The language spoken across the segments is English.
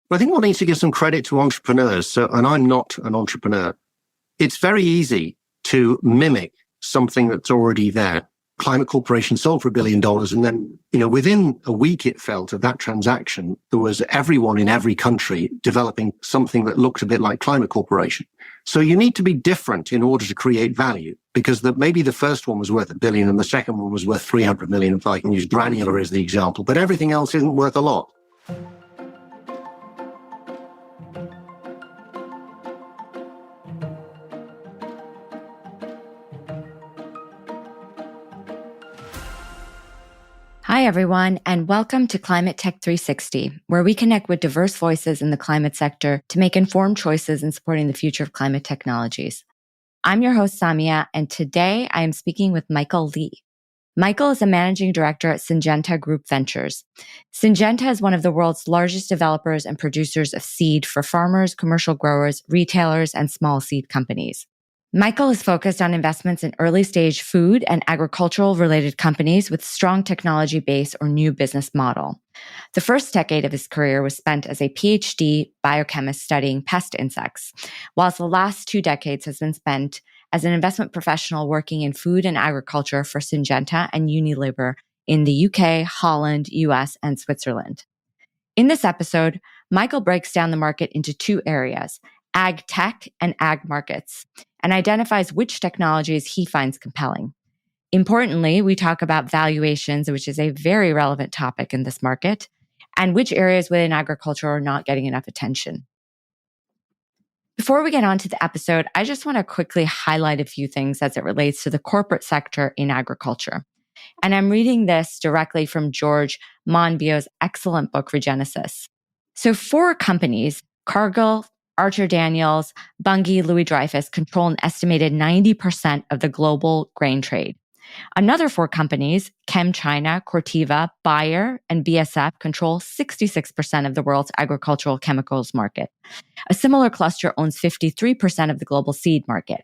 But I think one needs to give some credit to entrepreneurs. And I'm not an entrepreneur. It's very easy to mimic something that's already there. Climate Corporation sold for $1 billion. And then, within a week, it felt of that transaction, there was everyone in every country developing something that looked a bit like Climate Corporation. So you need to be different in order to create value, because maybe the first one was worth $1 billion and the second one was worth $300 million, if I can use granular as the example, but everything else isn't worth a lot. Hi, everyone, and welcome to Climate Tech 360, where we connect with diverse voices in the climate sector to make informed choices in supporting the future of climate technologies. I'm your host, Samia, and today I am speaking with Michael Lee. Michael is a managing director at Syngenta Group Ventures. Syngenta is one of the world's largest developers and producers of seed for farmers, commercial growers, retailers, and small seed companies. Michael is focused on investments in early-stage food and agricultural-related companies with strong technology base or new business model. The first decade of his career was spent as a PhD biochemist studying pest insects, whilst the last 2 decades has been spent as an investment professional working in food and agriculture for Syngenta and Unilever in the UK, Holland, US, and Switzerland. In this episode, Michael breaks down the market into 2 areas, Agtech and Agmarkets, and identifies which technologies he finds compelling. Importantly, we talk about valuations, which is a very relevant topic in this market, and which areas within agriculture are not getting enough attention. Before we get on to the episode, I just want to quickly highlight a few things as it relates to the corporate sector in agriculture. And I'm reading this directly from George Monbiot's excellent book, Regenesis. So 4 companies, Cargill, Archer Daniels, Bunge, Louis Dreyfus, control an estimated 90% of the global grain trade. Another 4 companies, ChemChina, Corteva, Bayer, and BASF, control 66% of the world's agricultural chemicals market. A similar cluster owns 53% of the global seed market.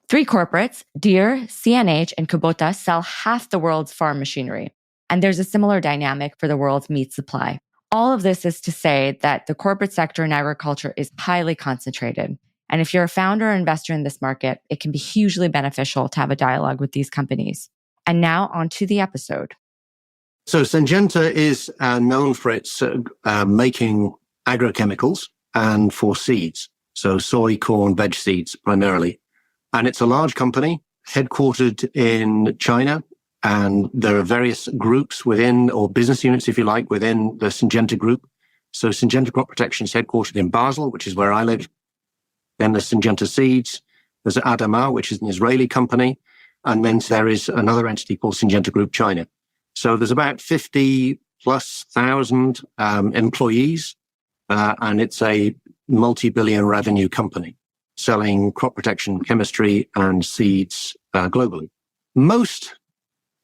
3 corporates, Deere, CNH, and Kubota, sell half the world's farm machinery. And there's a similar dynamic for the world's meat supply. All of this is to say that the corporate sector in agriculture is highly concentrated. And if you're a founder or investor in this market, it can be hugely beneficial to have a dialogue with these companies. And now on to the episode. So Syngenta is known for its making agrochemicals and for seeds. So soy, corn, veg seeds primarily. And it's a large company headquartered in China. And there are various groups within, or business units, if you like, within the Syngenta Group. So Syngenta Crop Protection is headquartered in Basel, which is where I live. Then there's Syngenta Seeds. There's Adama, which is an Israeli company. And then there is another entity called Syngenta Group China. So there's about 50,000+ employees. And it's a multi-billion revenue company selling crop protection, chemistry, and seeds globally.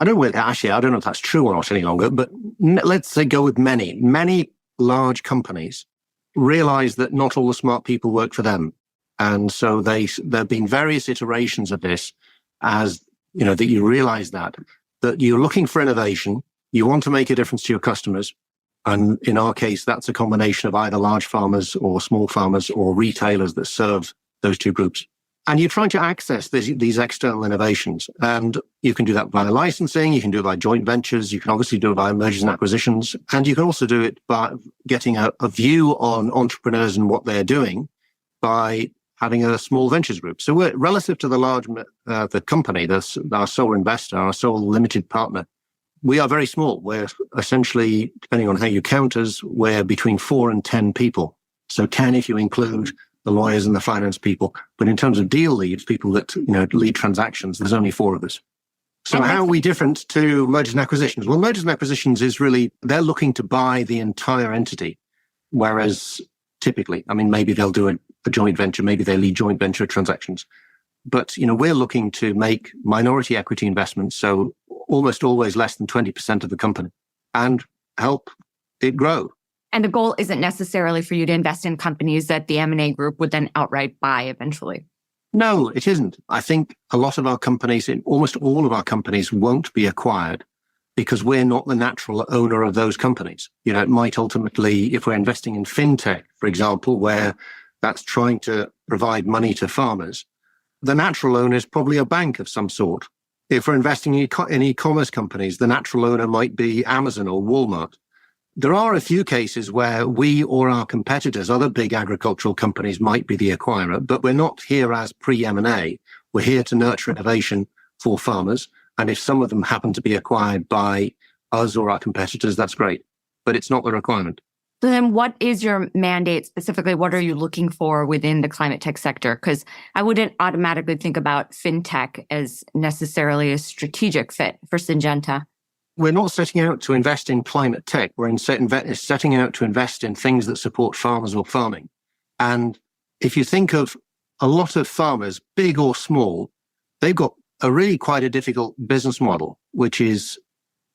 I don't know if that's true or not any longer, but let's say go with many large companies realize that not all the smart people work for them. And so there have been various iterations of this as, that you realize that you're looking for innovation. You want to make a difference to your customers. And in our case, that's a combination of either large farmers or small farmers or retailers that serve those 2 groups. And you're trying to access these external innovations. And you can do that via licensing. You can do it by joint ventures. You can obviously do it by mergers and acquisitions. And you can also do it by getting a view on entrepreneurs and what they're doing by having a small ventures group. So we're relative to the large, the company, our sole investor, our sole limited partner. We are very small. We're essentially, depending on how you count us, we're between 4 and 10 people. So 10 if you include the lawyers and the finance people. But in terms of deal leads, people that, lead transactions, there's only 4 of us. So how are we different to mergers and acquisitions? Well, mergers and acquisitions is really, they're looking to buy the entire entity. Whereas typically, maybe they'll do a joint venture, maybe they lead joint venture transactions. But, we're looking to make minority equity investments. So almost always less than 20% of the company and help it grow. And the goal isn't necessarily for you to invest in companies that the M&A group would then outright buy eventually. No, it isn't. I think a lot of our companies, almost all of our companies, won't be acquired because we're not the natural owner of those companies. It might ultimately, if we're investing in fintech, for example, where that's trying to provide money to farmers, the natural owner is probably a bank of some sort. If we're investing in e-commerce companies, the natural owner might be Amazon or Walmart. There are a few cases where we or our competitors, other big agricultural companies, might be the acquirer, but we're not here as pre-M&A. We're here to nurture innovation for farmers. And if some of them happen to be acquired by us or our competitors, that's great. But it's not the requirement. So then what is your mandate specifically? What are you looking for within the climate tech sector? Because I wouldn't automatically think about fintech as necessarily a strategic fit for Syngenta. We're not setting out to invest in climate tech. We're setting out to invest in things that support farmers or farming. And if you think of a lot of farmers, big or small, they've got a really quite a difficult business model, which is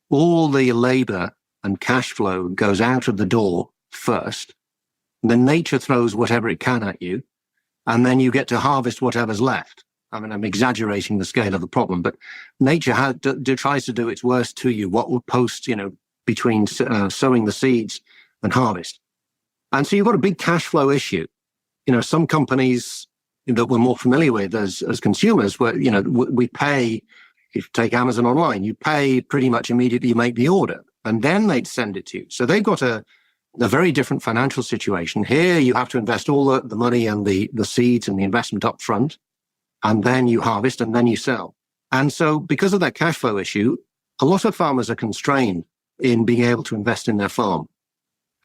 all the labor and cash flow goes out of the door first. Then nature throws whatever it can at you, and then you get to harvest whatever's left. I mean, I'm exaggerating the scale of the problem, but nature tries to do its worst to you, what will post, between sowing the seeds and harvest. And so you've got a big cash flow issue. Some companies that we're more familiar with as consumers, where, we pay, if you take Amazon online, you pay pretty much immediately you make the order, and then they'd send it to you. So they've got a very different financial situation. Here, you have to invest all the money and the seeds and the investment up front, and then you harvest and then you sell. And so because of that cash flow issue, a lot of farmers are constrained in being able to invest in their farm.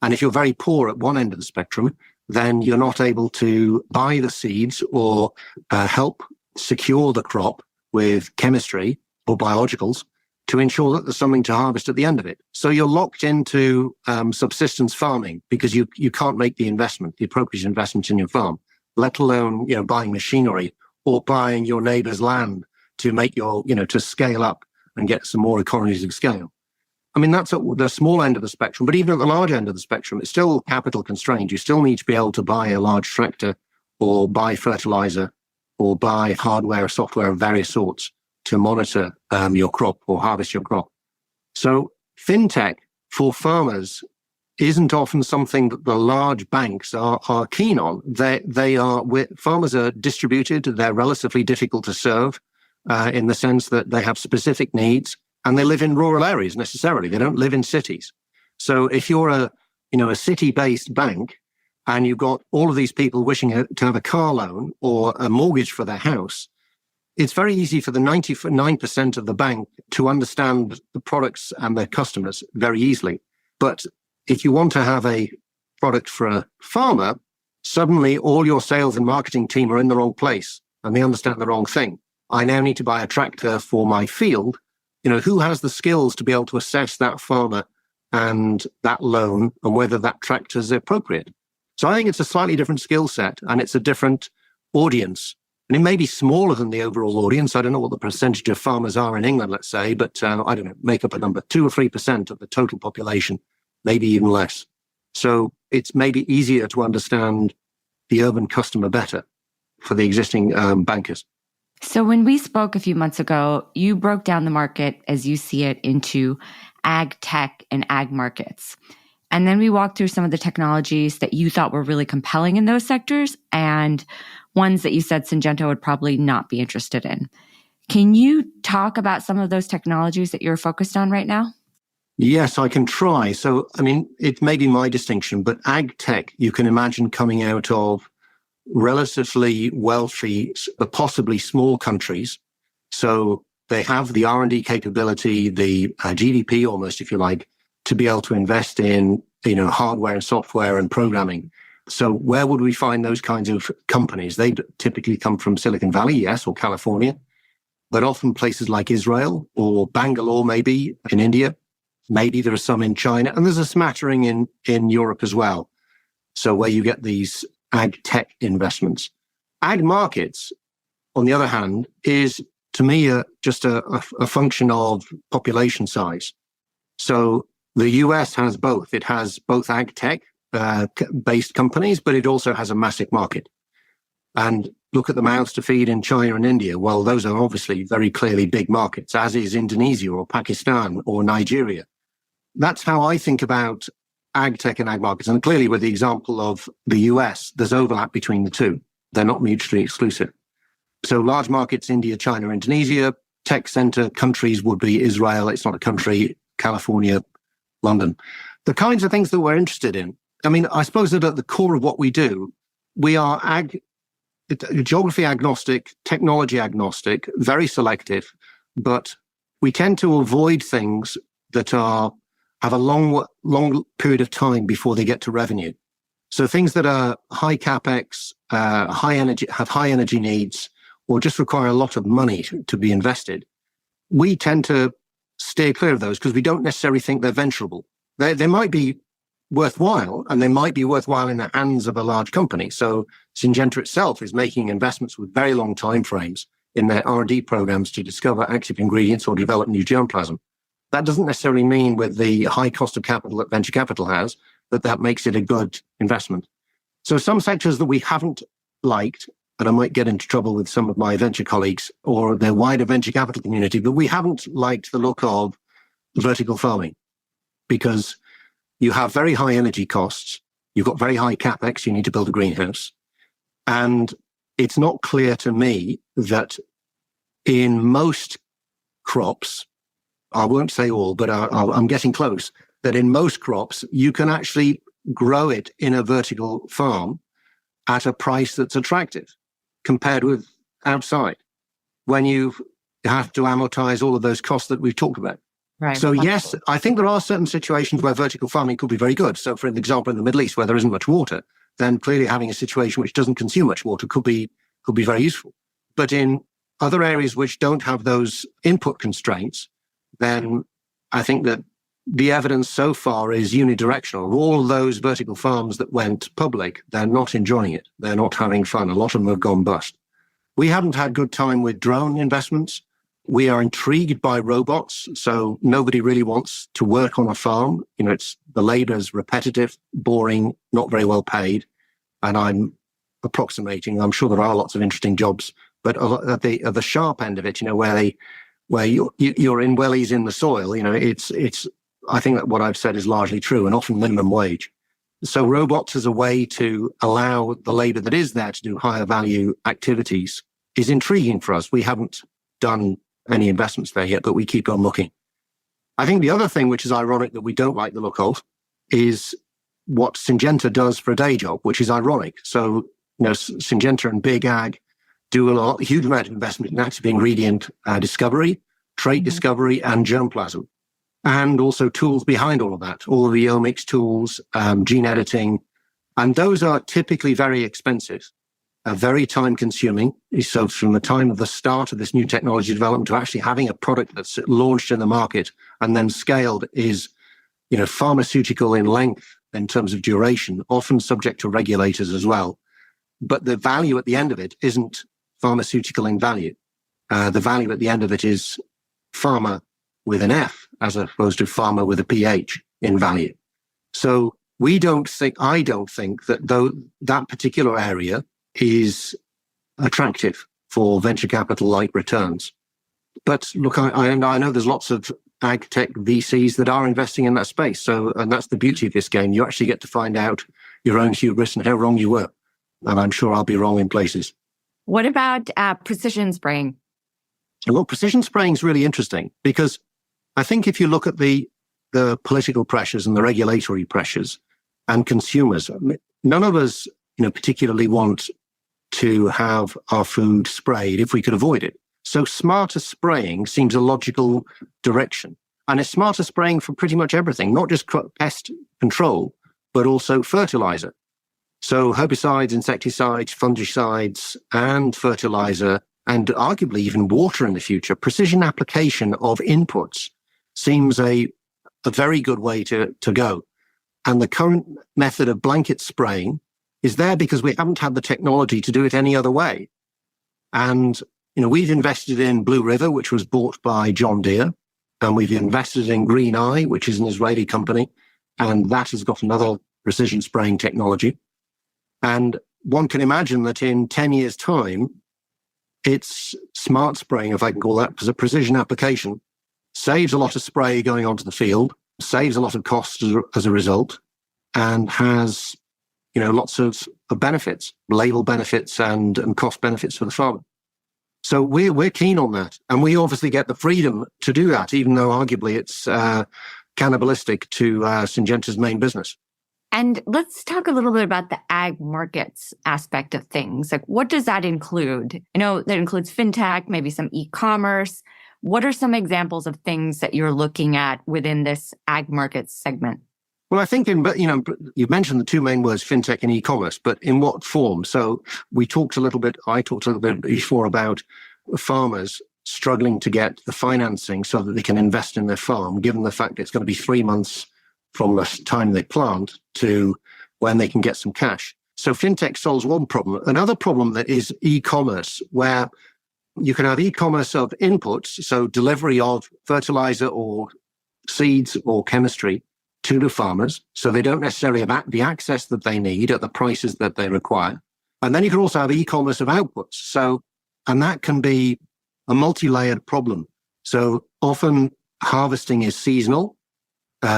And if you're very poor at one end of the spectrum, then you're not able to buy the seeds or help secure the crop with chemistry or biologicals to ensure that there's something to harvest at the end of it. So you're locked into subsistence farming because you can't make the appropriate investment in your farm, let alone, buying machinery or buying your neighbor's land to make to scale up and get some more economies of scale. I mean, that's at the small end of the spectrum, but even at the large end of the spectrum, it's still capital constrained. You still need to be able to buy a large tractor or buy fertilizer or buy hardware or software of various sorts to monitor your crop or harvest your crop. So fintech for farmers isn't often something that the large banks are keen on. Farmers are distributed. They're relatively difficult to serve in the sense that they have specific needs and they live in rural areas necessarily. They don't live in cities. So if you're a city-based bank and you've got all of these people wishing to have a car loan or a mortgage for their house, it's very easy for the 99% of the bank to understand the products and their customers very easily. But if you want to have a product for a farmer, suddenly all your sales and marketing team are in the wrong place and they understand the wrong thing. I now need to buy a tractor for my field. Who has the skills to be able to assess that farmer and that loan and whether that tractor is appropriate? So I think it's a slightly different skill set and it's a different audience. And it may be smaller than the overall audience. I don't know what the percentage of farmers are in England, let's say, but I don't know, make up a number, 2 or 3% of the total population, maybe even less. So it's maybe easier to understand the urban customer better for the existing bankers. So when we spoke a few months ago, you broke down the market as you see it into Agtech and Agmarkets. And then we walked through some of the technologies that you thought were really compelling in those sectors and ones that you said Syngenta would probably not be interested in. Can you talk about some of those technologies that you're focused on right now? Yes, I can try. So, I mean, it may be my distinction, but Agtech, you can imagine coming out of relatively wealthy, but possibly small countries. So they have the R&D capability, the GDP almost, if you like, to be able to invest in, hardware and software and programming. So where would we find those kinds of companies? They typically come from Silicon Valley, yes, or California, but often places like Israel or Bangalore, maybe in India. Maybe there are some in China, and there's a smattering in Europe as well. So where you get these ag tech investments. Agmarkets, on the other hand, is to me just a function of population size. So the US has both. It has both ag tech based companies, but it also has a massive market. And look at the mouths to feed in China and India. Well, those are obviously very clearly big markets, as is Indonesia or Pakistan or Nigeria. That's how I think about Agtech and Agmarkets. And clearly with the example of the US, there's overlap between the two. They're not mutually exclusive. So large markets, India, China, Indonesia. Tech center countries would be Israel. It's not a country, California, London. The kinds of things that we're interested in. I mean, I suppose that at the core of what we do, we are geography agnostic, technology agnostic, very selective, but we tend to avoid things that have a long period of time before they get to revenue. So things that are high capex, high energy, have high energy needs, or just require a lot of money to be invested, we tend to steer clear of those because we don't necessarily think they're venturable. They might be worthwhile, and they might be worthwhile in the hands of a large company. So Syngenta itself is making investments with very long timeframes in their R&D programs to discover active ingredients or develop new germplasm. That doesn't necessarily mean with the high cost of capital that venture capital has, that makes it a good investment. So some sectors that we haven't liked, and I might get into trouble with some of my venture colleagues or the wider venture capital community, but we haven't liked the look of vertical farming because you have very high energy costs. You've got very high capex. You need to build a greenhouse. And it's not clear to me that in most crops, I won't say all, but I'm getting close, that in most crops, you can actually grow it in a vertical farm at a price that's attractive compared with outside when you have to amortize all of those costs that we've talked about. Right. So yes, I think there are certain situations where vertical farming could be very good. So for example, in the Middle East, where there isn't much water, then clearly having a situation which doesn't consume much water could be very useful. But in other areas which don't have those input constraints, then I think that the evidence so far is unidirectional. Of all those vertical farms that went public, they're not enjoying it. They're not having fun. A lot of them have gone bust. We haven't had good time with drone investments. We are intrigued by robots. So nobody really wants to work on a farm. You know, the labor is repetitive, boring, not very well paid. And I'm approximating, I'm sure there are lots of interesting jobs, but at the sharp end of it, you know, where you're in wellies in the soil, you know, it's, I think that what I've said is largely true and often minimum wage. So robots as a way to allow the labor that is there to do higher value activities is intriguing for us. We haven't done any investments there yet, but we keep on looking. I think the other thing which is ironic that we don't like the look of is what Syngenta does for a day job, which is ironic. So, you know, Syngenta and Big Ag do a huge amount of investment in active ingredient discovery, trait discovery, and germplasm. And also tools behind all of that, all of the omics tools, gene editing. And those are typically very expensive, very time consuming. So from the time of the start of this new technology development to actually having a product that's launched in the market and then scaled is, you know, pharmaceutical in length in terms of duration, often subject to regulators as well. But the value at the end of it isn't pharmaceutical in value. The value at the end of it is pharma with an F as opposed to pharma with a PH in value. So I don't think that that particular area is attractive for venture capital like returns. But look, I know there's lots of ag tech VCs that are investing in that space. So, and that's the beauty of this game. You actually get to find out your own hubris and how wrong you were. And I'm sure I'll be wrong in places. What about precision spraying? Well, precision spraying is really interesting because I think if you look at the political pressures and the regulatory pressures and consumers, none of us, you know, particularly want to have our food sprayed if we could avoid it. So smarter spraying seems a logical direction. And it's smarter spraying for pretty much everything, not just pest control, but also fertilizer. So herbicides, insecticides, fungicides, and fertilizer, and arguably even water in the future, precision application of inputs seems a very good way to go. And the current method of blanket spraying is there because we haven't had the technology to do it any other way. And, you know, we've invested in Blue River, which was bought by John Deere, and we've invested in Green Eye, which is an Israeli company, and that has got another precision spraying technology. And one can imagine that in 10 years' time, it's smart spraying, if I can call that, as a precision application, saves a lot of spray going onto the field, saves a lot of costs as a result, and has, lots of benefits, label benefits and cost benefits for the farmer. So we're keen on that. And we obviously get the freedom to do that, even though arguably it's cannibalistic to Syngenta's main business. And let's talk a little bit about the ag markets aspect of things. Like, what does that include? I know that includes fintech, maybe some e-commerce. What are some examples of things that you're looking at within this ag markets segment? Well, I think you've mentioned the two main words, fintech and e-commerce, but in what form? So I talked a little bit before about farmers struggling to get the financing so that they can invest in their farm, given the fact it's going to be 3 months from the time they plant to when they can get some cash. So fintech solves one problem. Another problem that is e-commerce, where you can have e-commerce of inputs, so delivery of fertilizer or seeds or chemistry to the farmers, so they don't necessarily have the access that they need at the prices that they require. And then you can also have e-commerce of outputs. And that can be a multi-layered problem. So often harvesting is seasonal,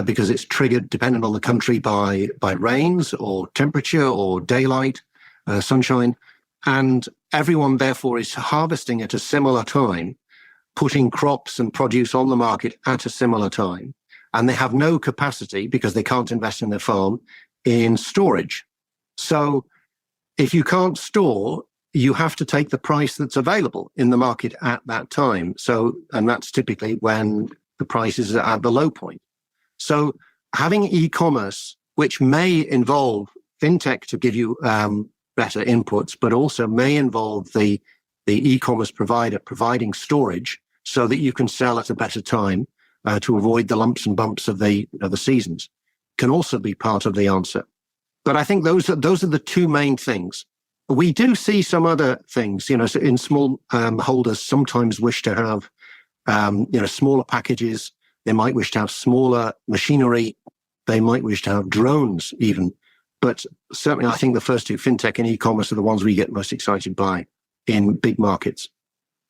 because it's triggered, dependent on the country, by rains or temperature or daylight, sunshine. And everyone, therefore, is harvesting at a similar time, putting crops and produce on the market at a similar time. And they have no capacity, because they can't invest in their farm, in storage. So if you can't store, you have to take the price that's available in the market at that time. And that's typically when the price is at the low point. So having e-commerce, which may involve fintech to give you better inputs, but also may involve the e-commerce provider providing storage so that you can sell at a better time to avoid the lumps and bumps of the seasons, can also be part of the answer. But I think those are the two main things. We do see some other things, so in small holders sometimes wish to have, smaller packages. They might wish to have smaller machinery. They might wish to have drones even. But certainly I think the first two, fintech and e-commerce, are the ones we get most excited by in big markets.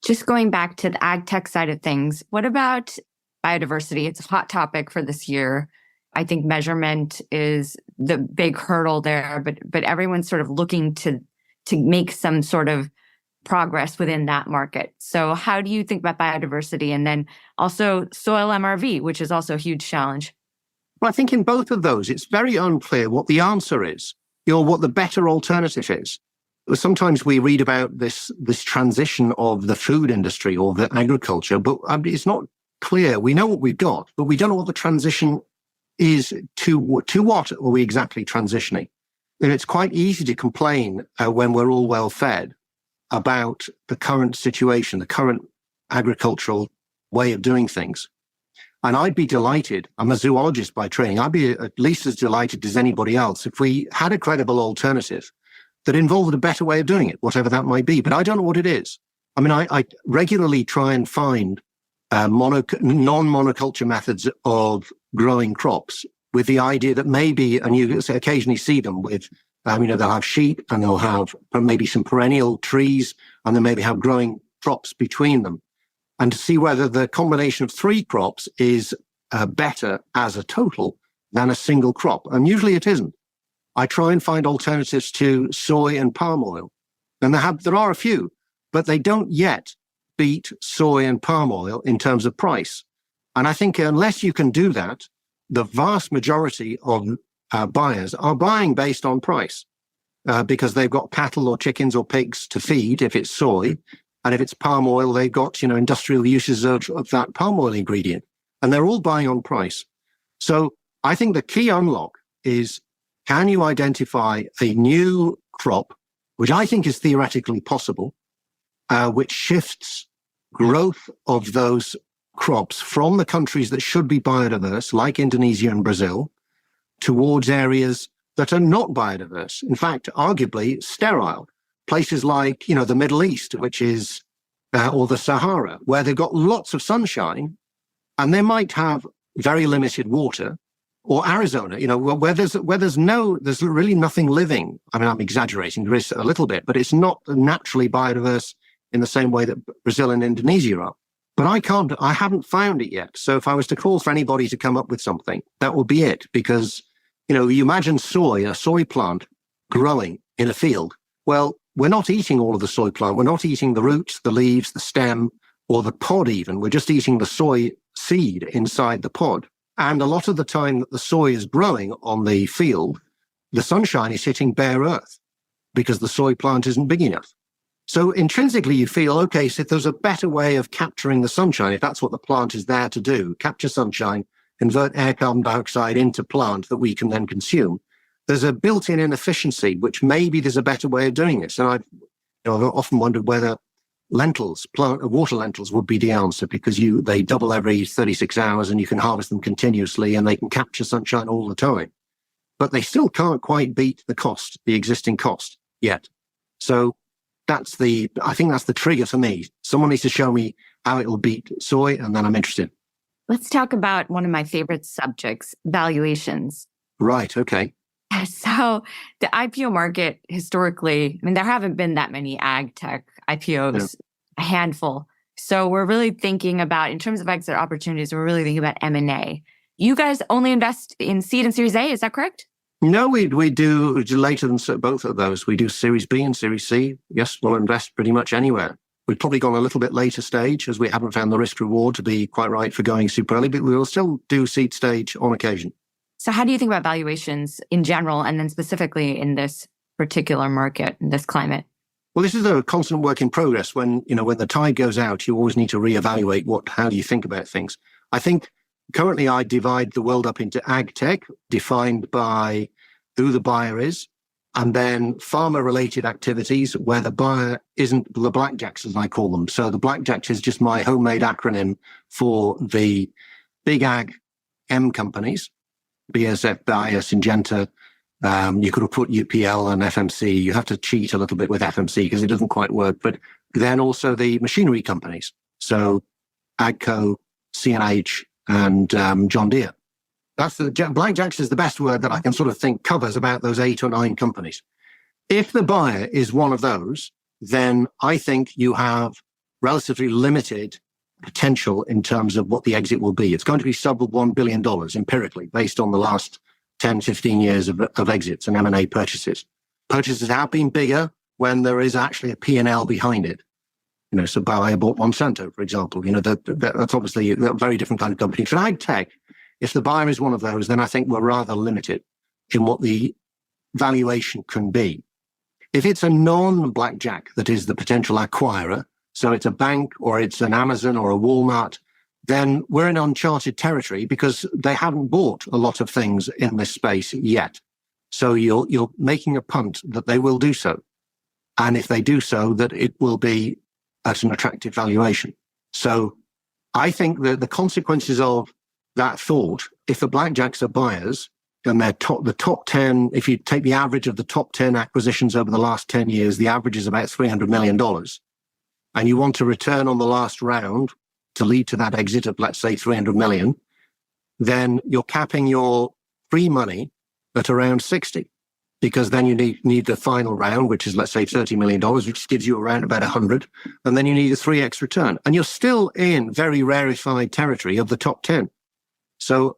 Just going back to the ag tech side of things, what about biodiversity? It's a hot topic for this year. I think measurement is the big hurdle there, but everyone's sort of looking to make some sort of progress within that market. So how do you think about biodiversity? And then also soil MRV, which is also a huge challenge. Well, I think in both of those, it's very unclear what the answer is, what the better alternative is. Sometimes we read about this transition of the food industry or the agriculture, but it's not clear. We know what we've got, but we don't know what the transition is to what are we exactly transitioning. And it's quite easy to complain when we're all well fed about the current situation, the current agricultural way of doing things. And I'd be delighted, I'm a zoologist by training, I'd be at least as delighted as anybody else if we had a credible alternative that involved a better way of doing it, whatever that might be. But I don't know what it is. I mean, I regularly try and find non-monoculture methods of growing crops with the idea that maybe, and you occasionally see them with, they'll have sheep and they'll have maybe some perennial trees and then maybe have growing crops between them. And to see whether the combination of 3 crops is better as a total than a single crop. And usually it isn't. I try and find alternatives to soy and palm oil. And there are a few, but they don't yet beat soy and palm oil in terms of price. And I think unless you can do that, the vast majority of buyers are buying based on price because they've got cattle or chickens or pigs to feed if it's soy. And if it's palm oil, they've got, industrial uses of that palm oil ingredient. And they're all buying on price. So I think the key unlock is, can you identify a new crop, which I think is theoretically possible, which shifts growth of those crops from the countries that should be biodiverse, like Indonesia and Brazil, towards areas that are not biodiverse. In fact, arguably sterile. Places like, the Middle East, which is, or the Sahara, where they've got lots of sunshine and they might have very limited water, or Arizona, where there's really nothing living. I mean, I'm exaggerating, there is a little bit, but it's not naturally biodiverse in the same way that Brazil and Indonesia are. But I haven't found it yet. So if I was to call for anybody to come up with something, that would be it. Because, you imagine a soy plant growing in a field. Well, we're not eating all of the soy plant. We're not eating the roots, the leaves, the stem, or the pod even. We're just eating the soy seed inside the pod. And a lot of the time that the soy is growing on the field, the sunshine is hitting bare earth because the soy plant isn't big enough. So intrinsically, you feel, okay, so if there's a better way of capturing the sunshine, if that's what the plant is there to do, capture sunshine, convert air carbon dioxide into plant that we can then consume, there's a built-in inefficiency, which maybe there's a better way of doing this. And I've often wondered whether water lentils would be the answer, because they double every 36 hours and you can harvest them continuously and they can capture sunshine all the time. But they still can't quite beat the existing cost yet. So I think that's the trigger for me. Someone needs to show me how it will beat soy, and then I'm interested. Let's talk about one of my favorite subjects, valuations. Right. Okay. So the IPO market historically, there haven't been that many ag tech IPOs, a handful. So we're really thinking about, in terms of exit opportunities, we're really thinking about M&A. You guys only invest in seed and Series A, is that correct? No, we do later than both of those. We do Series B and Series C. Yes, we'll invest pretty much anywhere. We've probably gone a little bit later stage as we haven't found the risk reward to be quite right for going super early, but we will still do seed stage on occasion. So how do you think about valuations in general, and then specifically in this particular market, in this climate? Well, this is a constant work in progress. When the tide goes out, you always need to reevaluate how you think about things. I think currently I divide the world up into Agtech, defined by who the buyer is, and then pharma-related activities where the buyer isn't the blackjacks, as I call them. So the blackjacks is just my homemade acronym for the big ag M companies, BASF, Bayer, Syngenta. You could have put UPL and FMC. You have to cheat a little bit with FMC because it doesn't quite work. But then also the machinery companies. So AGCO, CNH, and John Deere. That's blackjacks is the best word that I can sort of think covers about those 8 or 9 companies. If the buyer is one of those, then I think you have relatively limited potential in terms of what the exit will be. It's going to be sub $1 billion empirically based on the last 10, 15 years of exits and M&A purchases. Purchases have been bigger when there is actually a P&L behind it. So Bayer bought Monsanto, for example. That's obviously a very different kind of company. For ag tech, if the buyer is one of those, then I think we're rather limited in what the valuation can be. If it's a non-blackjack that is the potential acquirer, so it's a bank or it's an Amazon or a Walmart, then we're in uncharted territory because they haven't bought a lot of things in this space yet. So you're making a punt that they will do so. And if they do so, that it will be at an attractive valuation. So I think that the consequences of that thought, if the blackjacks are buyers, and the top 10, if you take the average of the top 10 acquisitions over the last 10 years, the average is about $300 million. And you want to return on the last round to lead to that exit of, let's say, 300 million, then you're capping your free money at around 60, because then you need the final round, which is, let's say, $30 million, which gives you around about 100. And then you need a 3x return. And you're still in very rarefied territory of the top 10. So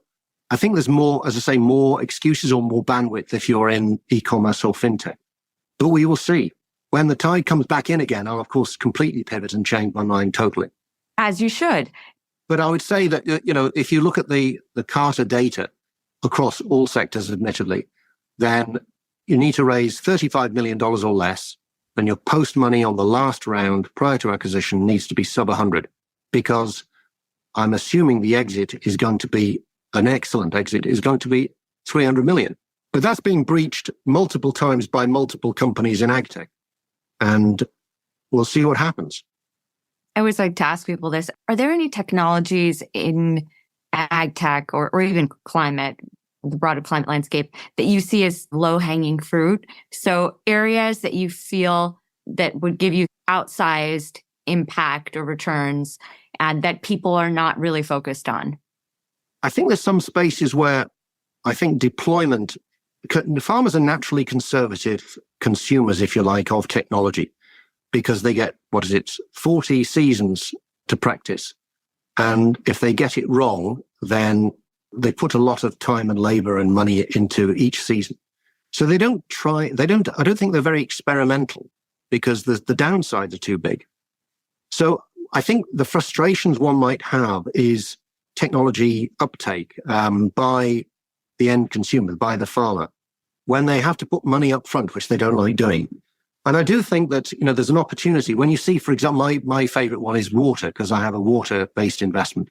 I think there's more, as I say, more excuses or more bandwidth if you're in e-commerce or fintech. But we will see. When the tide comes back in again, I'll, of course, completely pivot and change my mind totally. As you should. But I would say that, if you look at the Carter data across all sectors, admittedly, then you need to raise $35 million or less, and your post money on the last round prior to acquisition needs to be sub 100, because I'm assuming the exit is going to be an excellent exit, is going to be 300 million. But that's being breached multiple times by multiple companies in Agtech. And we'll see what happens. I always like to ask people this. Are there any technologies in ag tech or even climate, the broader climate landscape, that you see as low-hanging fruit? So areas that you feel that would give you outsized impact or returns and that people are not really focused on? I think there's some spaces where I think deployment, farmers are naturally conservative consumers, if you like, of technology, because they get, 40 seasons to practice. And if they get it wrong, then they put a lot of time and labor and money into each season. So I don't think they're very experimental because the downsides are too big. So I think the frustrations one might have is technology uptake by the end consumer, by the farmer, when they have to put money up front, which they don't like doing. And I do think that, there's an opportunity when you see, for example, my favorite one is water, because I have a water-based investment.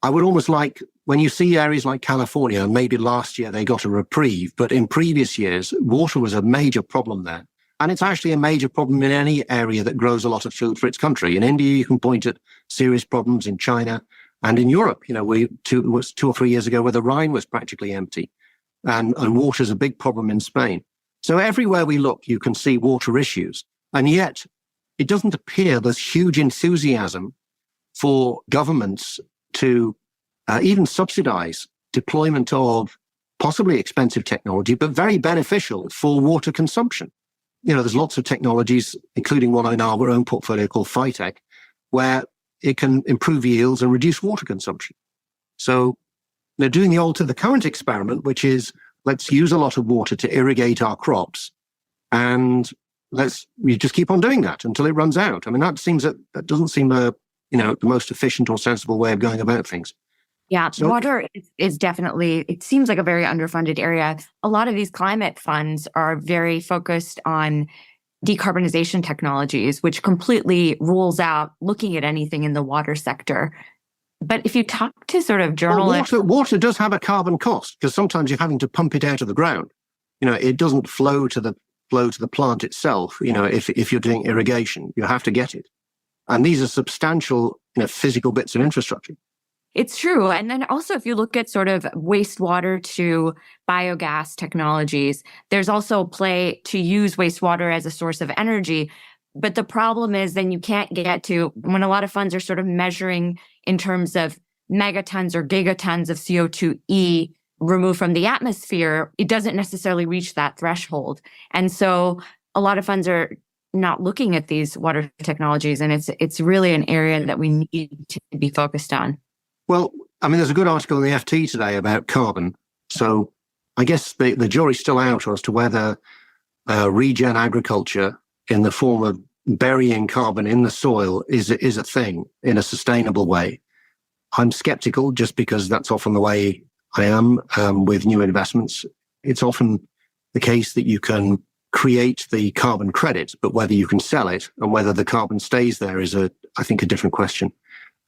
I would almost like, when you see areas like California, and maybe last year they got a reprieve, but in previous years, water was a major problem there. And it's actually a major problem in any area that grows a lot of food for its country. In India, you can point at serious problems. In China and in Europe, it was 2 or 3 years ago where the Rhine was practically empty. And water is a big problem in Spain. So everywhere we look, you can see water issues. And yet it doesn't appear there's huge enthusiasm for governments to even subsidize deployment of possibly expensive technology, but very beneficial for water consumption. There's lots of technologies, including one in our own portfolio called Phytech, where it can improve yields and reduce water consumption. So they're doing the current experiment, which is let's use a lot of water to irrigate our crops, and we just keep on doing that until it runs out. I mean, that doesn't seem the most efficient or sensible way of going about things. Yeah, so water is definitely, it seems like a very underfunded area. A lot of these climate funds are very focused on decarbonization technologies, which completely rules out looking at anything in the water sector. But if you talk to sort of journalists... Water does have a carbon cost, because sometimes you're having to pump it out of the ground. It doesn't flow to the plant itself. If you're doing irrigation, you have to get it. And these are substantial, physical bits of infrastructure. It's true. And then also, if you look at sort of wastewater to biogas technologies, there's also a play to use wastewater as a source of energy. But the problem is then you can't get to, when a lot of funds are sort of measuring in terms of megatons or gigatons of CO2e removed from the atmosphere, it doesn't necessarily reach that threshold. And so a lot of funds are not looking at these water technologies, and it's really an area that we need to be focused on. Well, I mean, there's a good article in the FT today about carbon. So I guess the jury's still out as to whether regen agriculture in the form of burying carbon in the soil is a thing in a sustainable way. I'm skeptical, just because that's often the way I am with new investments. It's often the case that you can create the carbon credit, but whether you can sell it and whether the carbon stays there is, I think, a different question.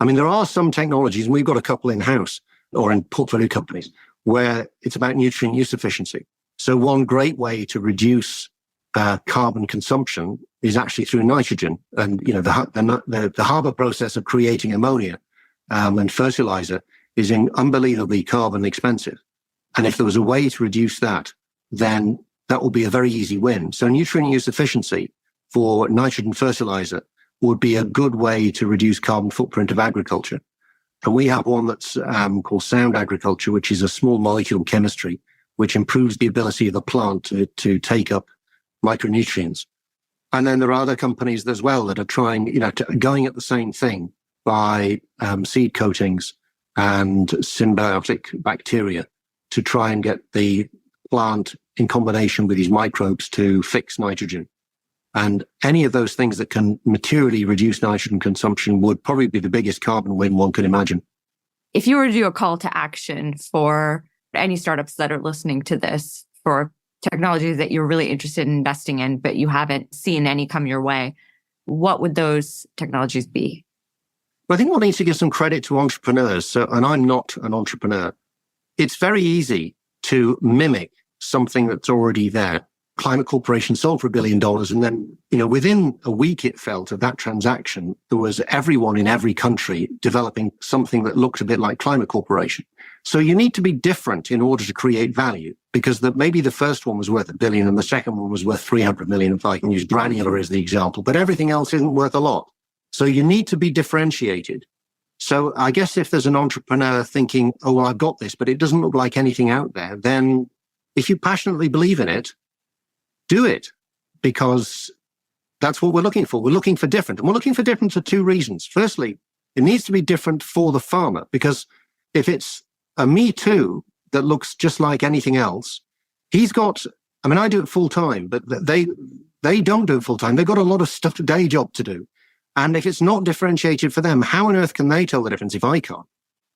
I mean, there are some technologies, and we've got a couple in-house or in portfolio companies, where it's about nutrient use efficiency. So one great way to reduce carbon consumption is actually through nitrogen. And, the Haber process of creating ammonia and fertilizer is unbelievably carbon expensive. And if there was a way to reduce that, then that will be a very easy win. So nutrient use efficiency for nitrogen fertilizer would be a good way to reduce carbon footprint of agriculture. And we have one that's called sound agriculture, which is a small molecule chemistry, which improves the ability of the plant to take up micronutrients. And then there are other companies as well that are trying, going at the same thing by seed coatings and symbiotic bacteria to try and get the plant in combination with these microbes to fix nitrogen. And any of those things that can materially reduce nitrogen consumption would probably be the biggest carbon win one could imagine. If you were to do a call to action for any startups that are listening to this, for technologies that you're really interested in investing in, but you haven't seen any come your way, what would those technologies be? Well, I think we'll need to give some credit to entrepreneurs. And I'm not an entrepreneur. It's very easy to mimic something that's already there. Climate Corporation sold for $1 billion. And then, within a week, it felt of that transaction, there was everyone in every country developing something that looked a bit like Climate Corporation. So you need to be different in order to create value, because maybe the first one was worth $1 billion and the second one was worth $300 million, if I can use granular as the example, but everything else isn't worth a lot. So you need to be differentiated. So I guess if there's an entrepreneur thinking, oh, well, I've got this, but it doesn't look like anything out there, then if you passionately believe in it, do it, because that's what we're looking for. We're looking for different. And we're looking for different for two reasons. Firstly, it needs to be different for the farmer, because if it's a me too that looks just like anything else, he's got, I mean, I do it full time, but they don't do it full time. They've got a lot of stuff, day job to do. And if it's not differentiated for them, how on earth can they tell the difference if I can't?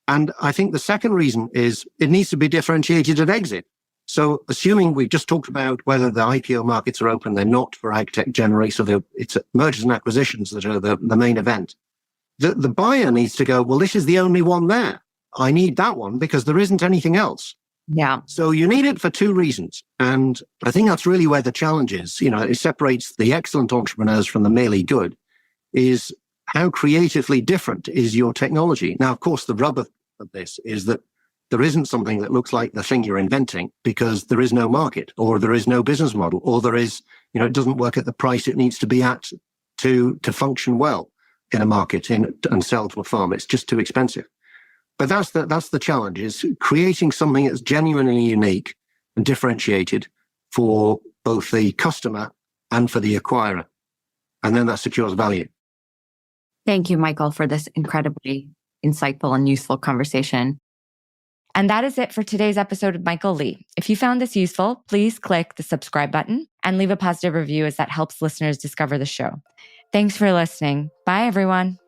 And I think the second reason is it needs to be differentiated at exit. So assuming we just talked about whether the IPO markets are open, they're not for Agtech generally. So it's mergers and acquisitions that are the main event. The buyer needs to go, well, this is the only one there. I need that one because there isn't anything else. Yeah. So you need it for two reasons. And I think that's really where the challenge is. You know, it separates the excellent entrepreneurs from the merely good, is how creatively different is your technology. Now, of course, the rub of this is that there isn't something that looks like the thing you're inventing because there is no market, or there is no business model, or there is, you know, it doesn't work at the price it needs to be at to function well in a market and sell to a farm. It's just too expensive. But that's the challenge, is creating something that's genuinely unique and differentiated for both the customer and for the acquirer. And then that secures value. Thank you, Michael, for this incredibly insightful and useful conversation. And that is it for today's episode with Michael Lee. If you found this useful, please click the subscribe button and leave a positive review, as that helps listeners discover the show. Thanks for listening. Bye, everyone.